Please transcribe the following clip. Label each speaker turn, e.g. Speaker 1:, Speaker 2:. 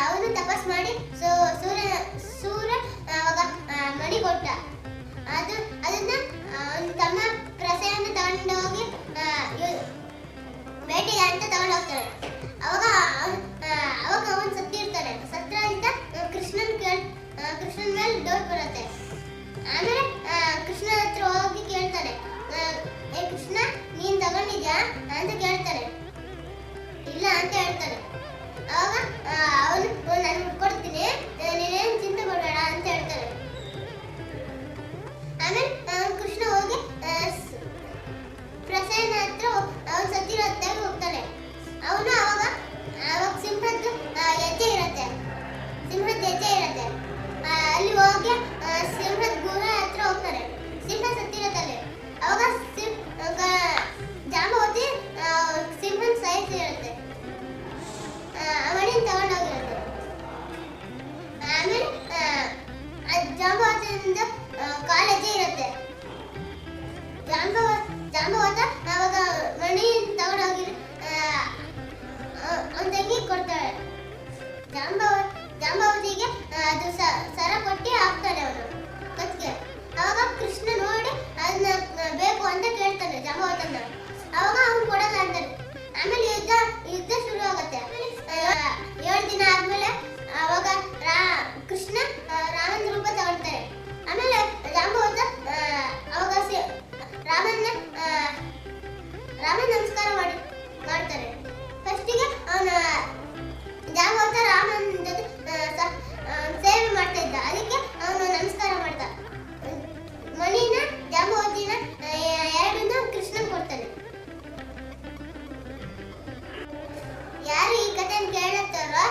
Speaker 1: ಅವನು ತಪಸ್ ಮಾಡಿ ಸೂರ್ಯ ಸೂರ್ಯ ಅವಾಗ ಮಣಿ ಕೊಟ್ಟ. ಅದನ್ನ ಅವನ ತಮ್ಮ ಪ್ರಸೆಯನ್ನು ತಗೊಂಡು ಹೋಗಿ ಬೇಟೆಗೆ ಅಂತ ತಗೊಂಡು ಹೋಗ್ತಾನೆ. ಅವಾಗ ಅವನು ಸತ್ತಿರ್ತಾನೆ. ಸತ್ತರಿಂದ ಕೃಷ್ಣನ ಮೇಲೆ ಡೌಟ್ ಬರುತ್ತೆ. ಆಮೇಲೆ ಕೃಷ್ಣ ಹತ್ರ ಹೋಗಿ ಕೇಳ್ತಾನೆ, ಏ ಕೃಷ್ಣ ನೀನ್ ತಗೊಂಡಿದ್ಯಾ ಅಂತ ಕೇಳ್ತಾನೆ. ಇಲ್ಲ ಅಂತ ಹೇಳ್ತಾನೆ. ಅವಾಗ ಅವನು ನಾನು ಕೊಡ್ತೀನಿ, ನೀನೇನು ಚಿಂತೆ ಮಾಡಬೇಡ ಅಂತ ಹೇಳ್ತಾನೆ. ಆಮೇಲೆ ಕೃಷ್ಣ ಹೋಗಿ ಪ್ರಸನ್ನ ಹತ್ರ ಅವನು ಸತ್ತಿರೋದಾಗಿ ಹೋಗ್ತಾನೆ. ಅವನು ಅವಾಗ ಸಿಂಹದ ಹೆಜ್ಜೆ ಇರುತ್ತೆ. ಅಲ್ಲಿ ಹೋಗಿ ಸಿಂಹದ ಗುಹೆ ಹತ್ರ ಹೋಗ್ತಾರೆ. ಸಿಂಹ ಸತ್ತಿರತ್ತಲ್ಲಿ. ಅವಾಗ ಜಾಂಬವತಿ ಸಿಂಹನ ಸಾಯಿಸಿರುತ್ತೆ. ಅವನಿಗೆ ತಗೊಂಡೋಗಿರುತ್ತೆ. ಆಮೇಲೆ ಜಾಂಬವತಿಯಿಂದ ಕಾಲೇಜೇ ಇರುತ್ತೆ. ಜಾಂಬವತ ಅವಾಗ ಮಣಿ ತಗೊಂಡೋಗಿ ಅವನ ತಂಗಿ ಕೊಡ್ತಾಳೆ. ಜಾಂಬವತಿಗೆ ಅದು ಸರ ಕೊಟ್ಟು ಹಾಕ್ತಾನೆ ಅವನು ಕತ್ಗೆ. ಅವಾಗ ಕೃಷ್ಣ ನೋಡಿ ಅದನ್ನ ಬೇಕು ಅಂತ ಕೇಳ್ತಾನೆ ಜಾಂಬವತನ. ಅವಾಗ ಅವನು ಕೊಡಲ್ಲ ಅಂತಾನೆ. ಆಮೇಲೆ ಯುದ್ಧ ಶುರು ಆಗುತ್ತೆ. 7 ದಿನ ಆದ್ಮೇಲೆ ಅವಾಗ ಕೃಷ್ಣ ರಾಮನ ರೂಪ ತಗೊಳ್ತಾರೆ. ಆಮೇಲೆ ಜಾಂಬವತ ಅವಾಗ ರಾಮನ ನಮಸ್ಕಾರ ಮಾಡ್ತಾರೆ. ಫಸ್ಟಿಗೆ ಜಾಂಬವತ ರಾಮನ ಜೊತೆ ಸೇವೆ ಮಾಡ್ತಾ ಇದ್ದ. ಅದಕ್ಕೆ ಅವನು ನಮಸ್ಕಾರ ಮಾಡ್ದ. ಮಣಿನ ಜಾಂಬವತಿನ ಎರಡನ್ನೂ ಕೃಷ್ಣನ್ ಕೊಡ್ತಾನೆ. ಯಾರು ಈ ಕಥೆಯನ್ನು ಕೇಳುತ್ತಾರೋ